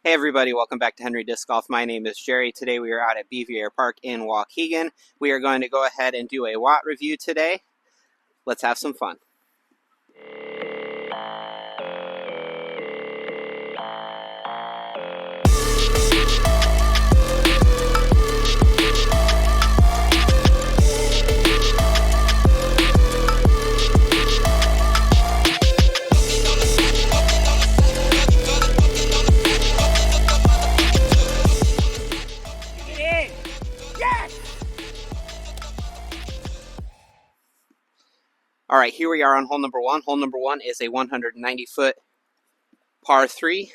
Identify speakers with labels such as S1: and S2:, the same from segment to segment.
S1: Hey everybody, welcome back to Henry Disc Golf. My name is Jerry. Today we are out at Bevier Park in Waukegan. We are going to go ahead and do a Watt review today. Let's have some fun. All right, here we are on hole number one. Hole number one is a 190-foot par 3.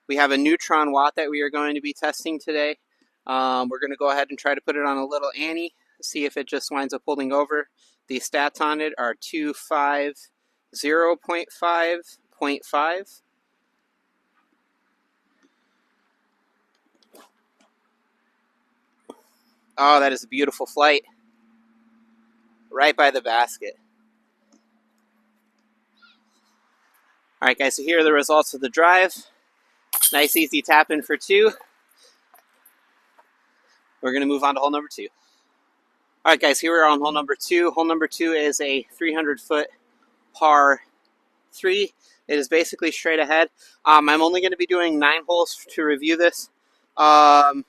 S1: We have a Neutron Watt that we are going to be testing today. We're going to go ahead and try to put it on a little Annie, see if it just winds up holding over. The stats on it are 250.5.5. Oh, that is a beautiful flight. Right by the basket. All right, guys, so here are the results of the drive. Nice, easy tap in for 2. We're going to move on to hole number 2. All right, guys, here we are on hole number 2. Hole number 2 is a 300-foot par 3. It is basically straight ahead. I'm only going to be doing 9 holes to review this. Thank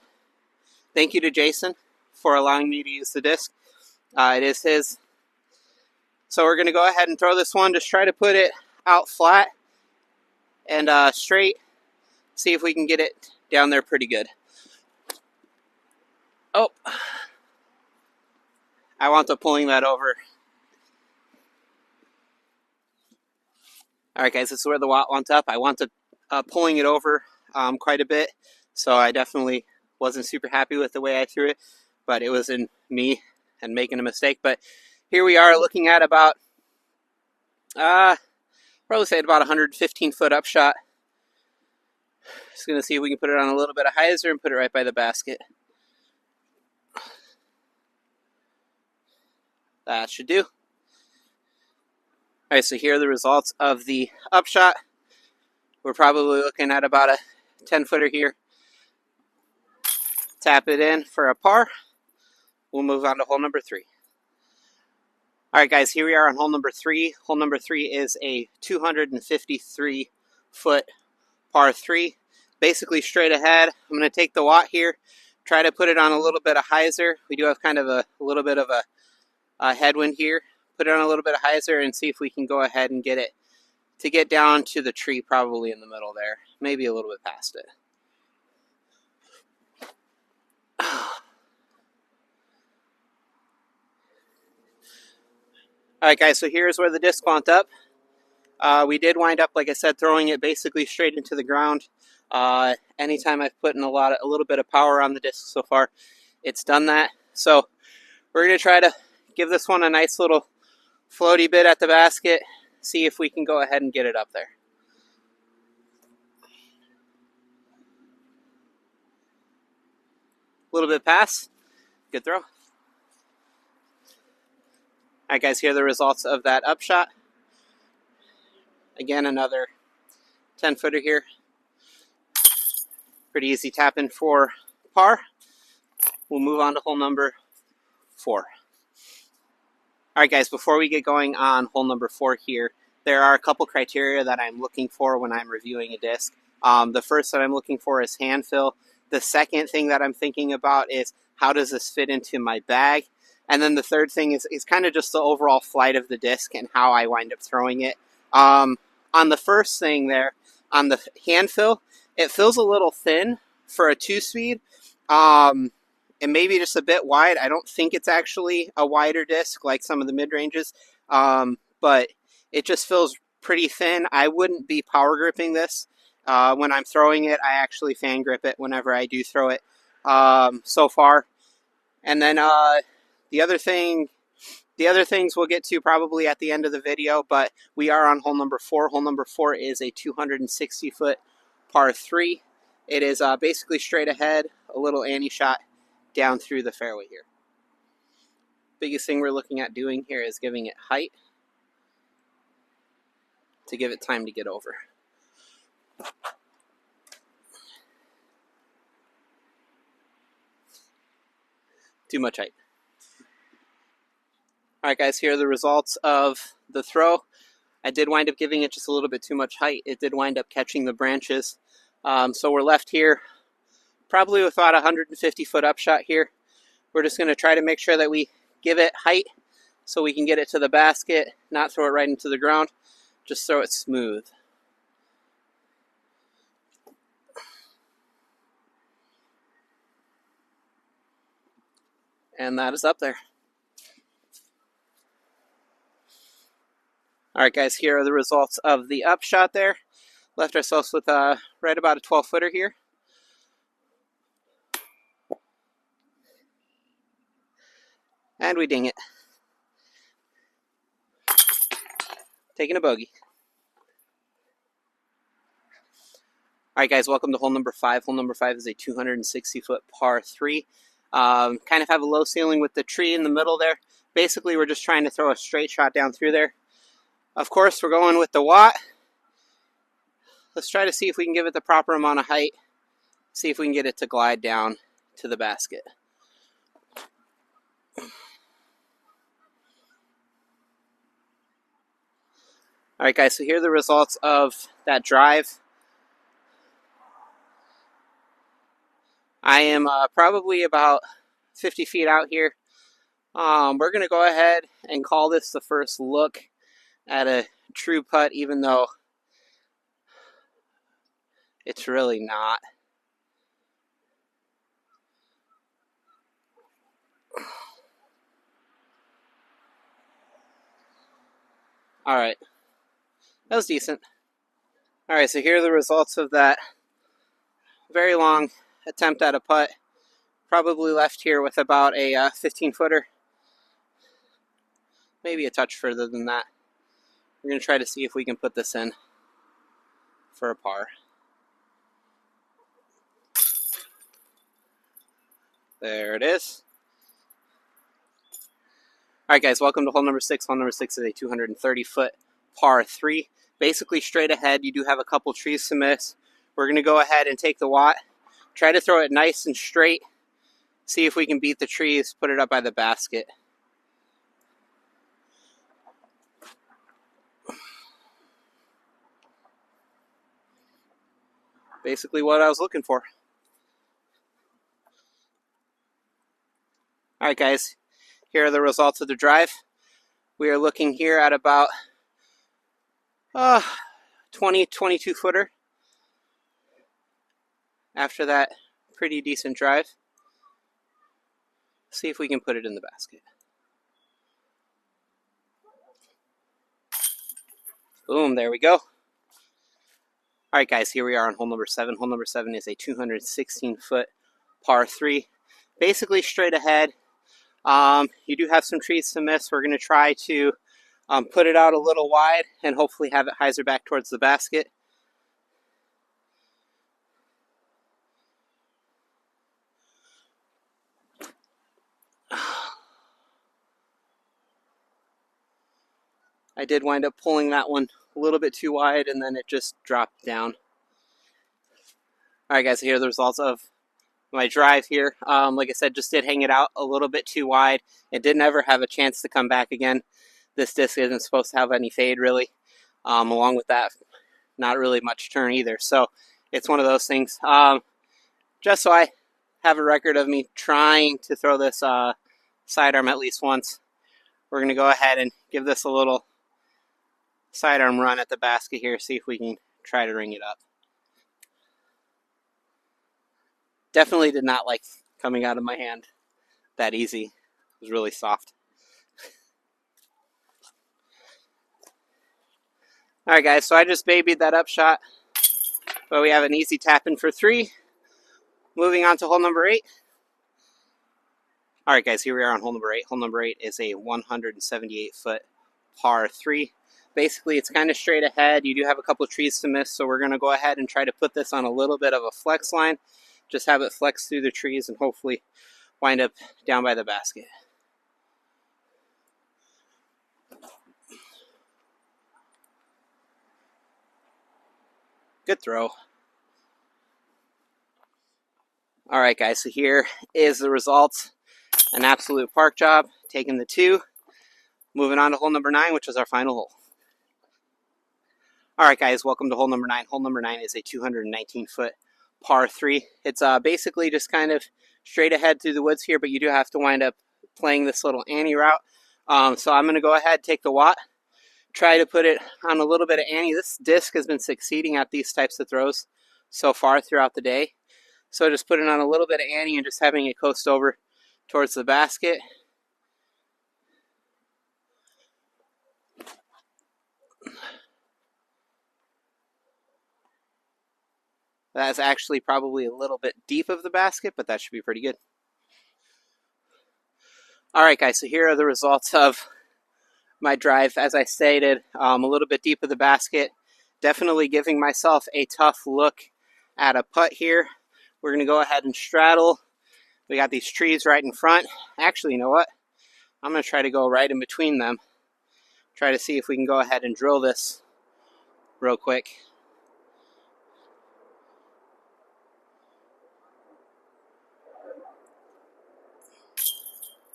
S1: you to Jason for allowing me to use the disc. It is his. So we're going to go ahead and throw this one. Just try to put it out flat and straight. See if we can get it down there pretty good. Oh, I wound up pulling that over. All right, guys, this is where the Watt wound up. I wound up pulling it over quite a bit, so I definitely wasn't super happy with the way I threw it, but it was in me and making a mistake. But here we are looking at about, probably say about 115-foot upshot. Just going to see if we can put it on a little bit of hyzer and put it right by the basket. That should do. All right, so here are the results of the upshot. We're probably looking at about a 10-footer here. Tap it in for a par. We'll move on to hole number 3. All right, guys, here we are on hole number 3. Hole number 3 is a 253-foot par 3, basically straight ahead. I'm going to take the Watt here, try to put it on a little bit of hyzer. We do have kind of a little bit of a headwind here. Put it on a little bit of hyzer and see if we can go ahead and get it to get down to the tree, probably in the middle there, maybe a little bit past it. All right, guys, so here's where the disc wound up. We did wind up, like I said, throwing it basically straight into the ground. Anytime I've put in a little bit of power on the disc so far, it's done that. So we're going to try to give this one a nice little floaty bit at the basket, see if we can go ahead and get it up there. A little bit pass. Good throw. All right, guys, here are the results of that upshot. Again, another 10-footer here. Pretty easy tap in for par. We'll move on to hole number 4. All right, guys, before we get going on hole number 4 here, there are a couple criteria that I'm looking for when I'm reviewing a disc. The first that I'm looking for is hand fill. The second thing that I'm thinking about is how does this fit into my bag? And then the third thing is kind of just the overall flight of the disc and how I wind up throwing it. On the first thing there, on the hand fill, it feels a little thin for a 2-speed. And maybe just a bit wide. I don't think it's actually a wider disc like some of the mid-ranges, but it just feels pretty thin. I wouldn't be power gripping this when I'm throwing it. I actually fan grip it whenever I do throw it so far. And then the other things we'll get to probably at the end of the video, but we are on hole number 4. Hole number 4 is a 260-foot par 3. It is basically straight ahead, a little Annie shot down through the fairway here. Biggest thing we're looking at doing here is giving it height to give it time to get over. Too much height. Alright guys, here are the results of the throw. I did wind up giving it just a little bit too much height. It did wind up catching the branches. So we're left here probably with about a 150-foot upshot here. We're just going to try to make sure that we give it height so we can get it to the basket, not throw it right into the ground. Just throw it smooth. And that is up there. Alright guys, here are the results of the upshot there. Left ourselves with right about a 12-footer here. And we ding it. Taking a bogey. Alright guys, welcome to hole number 5. Hole number 5 is a 260-foot par 3. Kind of have a low ceiling with the tree in the middle there. Basically, we're just trying to throw a straight shot down through there. Of course, we're going with the Watt. Let's try to see if we can give it the proper amount of height. See if we can get it to glide down to the basket. Alright guys, so here are the results of that drive. I am probably about 50 feet out here. We're going to go ahead and call this the first look at a true putt, even though it's really not. Alright, that was decent. Alright, so here are the results of that very long attempt at a putt. Probably left here with about a 15-footer. Maybe a touch further than that. We're going to try to see if we can put this in for a par. There it is. Alright guys, welcome to hole number 6. Hole number 6 is a 230-foot par 3. Basically straight ahead. You do have a couple trees to miss. We're going to go ahead and take the Watt. Try to throw it nice and straight. See if we can beat the trees, put it up by the basket. Basically what I was looking for. Alright guys, here are the results of the drive. We are looking here at about 22 footer after that pretty decent drive. See if we can put it in the basket. Boom, there we go. Alright guys, here we are on hole number 7. Hole number 7 is a 216-foot par 3. Basically straight ahead. You do have some trees to miss. We're going to try to put it out a little wide and hopefully have it hyzer back towards the basket. I did wind up pulling that one a little bit too wide and then it just dropped down. Alright guys, here are the results of my drive here. Like I said, just did hang it out a little bit too wide. It didn't ever have a chance to come back again. This disc isn't supposed to have any fade really. Along with that, not really much turn either. So it's one of those things. Just so I have a record of me trying to throw this sidearm at least once, we're going to go ahead and give this a little sidearm run at the basket here, see if we can try to ring it up. Definitely did not like coming out of my hand that easy. It was really soft. Alright guys, so I just babied that upshot, but we have an easy tap in for 3. Moving on to hole number 8. Alright guys, here we are on hole number 8. Hole number 8 is a 178-foot par 3. Basically, it's kind of straight ahead. You do have a couple of trees to miss, so we're going to go ahead and try to put this on a little bit of a flex line. Just have it flex through the trees and hopefully wind up down by the basket. Good throw. Alright guys, so here is the results. An absolute park job, taking the 2. Moving on to hole number 9, which is our final hole. All right, guys, welcome to hole number 9. Hole number 9 is a 219-foot par 3. It's basically just kind of straight ahead through the woods here, but you do have to wind up playing this little Annie route. So I'm going to go ahead, take the Watt, try to put it on a little bit of Annie. This disc has been succeeding at these types of throws so far throughout the day. So just putting on a little bit of Annie and just having it coast over towards the basket. That's actually probably a little bit deep of the basket, but that should be pretty good. All right, guys, so here are the results of my drive. As I stated, a little bit deep of the basket. Definitely giving myself a tough look at a putt here. We're going to go ahead and straddle. We got these trees right in front. Actually, you know what? I'm going to try to go right in between them. Try to see if we can go ahead and drill this real quick.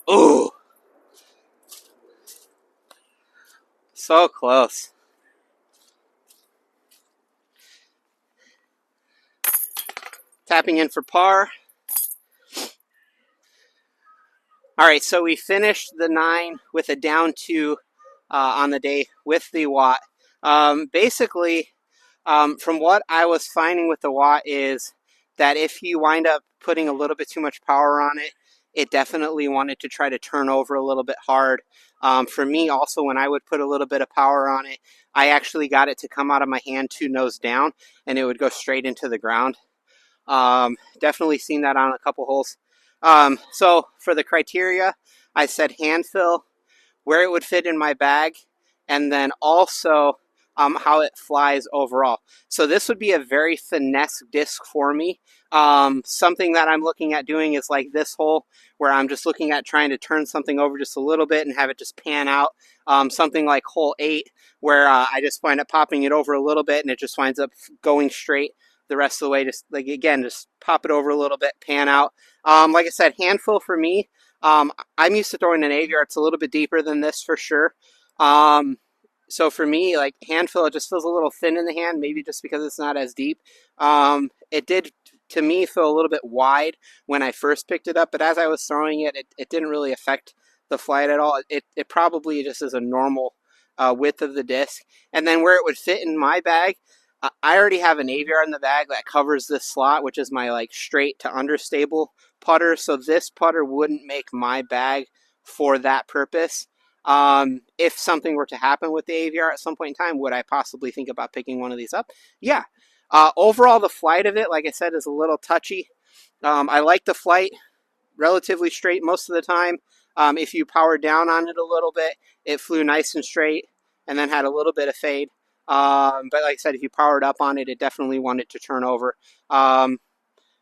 S1: Ooh! So close. Tapping in for par. All right, so we finished the 9 with a down 2 on the day with the Watt. Basically, from what I was finding with the Watt is that if you wind up putting a little bit too much power on it, it definitely wanted to try to turn over a little bit hard. For me, also, when I would put a little bit of power on it, I actually got it to come out of my hand 2 nose down, and it would go straight into the ground. Definitely seen that on a couple holes. So for the criteria, I said hand fill, where it would fit in my bag, and then also how it flies overall. So this would be a very finesse disc for me. Something that I'm looking at doing is like this hole, where I'm just looking at trying to turn something over just a little bit and have it just pan out. Something like hole 8, where I just wind up popping it over a little bit and it just winds up going straight the rest of the way. Just like, again, just pop it over a little bit, pan out. Like I said, handful for me. I'm used to throwing an aviar. It's a little bit deeper than this for sure. So for me, like hand fill, it just feels a little thin in the hand, maybe just because it's not as deep. It did, to me, feel a little bit wide when I first picked it up, but as I was throwing it, it didn't really affect the flight at all. It probably just is a normal width of the disc. And then where it would fit in my bag, I already have an aviar in the bag that covers this slot, which is my like straight to understable putter. So this putter wouldn't make my bag for that purpose. If something were to happen with the aviar at some point in time, would I possibly think about picking one of these up? Yeah. Overall, the flight of it, like I said, is a little touchy. I like the flight, relatively straight most of the time. If you powered down on it a little bit, it flew nice and straight and then had a little bit of fade. But like I said, if you powered up on it, it definitely wanted to turn over.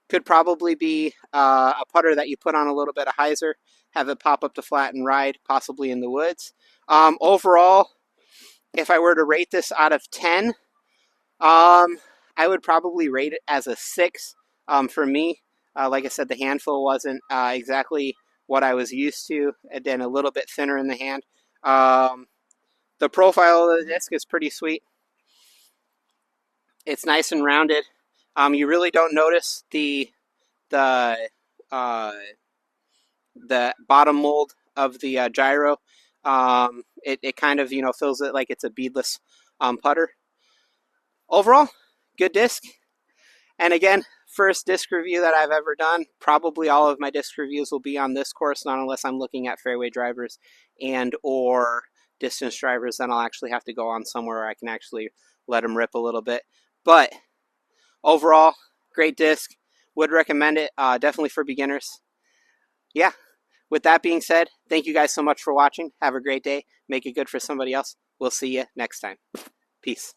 S1: Could probably be a putter that you put on a little bit of hyzer, have it pop up to flat and ride, possibly in the woods. Overall, if I were to rate this out of 10, I would probably rate it as a 6 for me. Like I said, the handful wasn't exactly what I was used to, and then a little bit thinner in the hand. The profile of the disc is pretty sweet. It's nice and rounded. You really don't notice the bottom mold of the gyro. It kind of, feels it like it's a beadless putter. Overall, good disc. And again, first disc review that I've ever done. Probably all of my disc reviews will be on this course, not unless I'm looking at fairway drivers and or distance drivers. Then I'll actually have to go on somewhere where I can actually let them rip a little bit. But overall, great disc. Would recommend it, definitely for beginners. Yeah, with that being said, thank you guys so much for watching. Have a great day. Make it good for somebody else. We'll see you next time. Peace.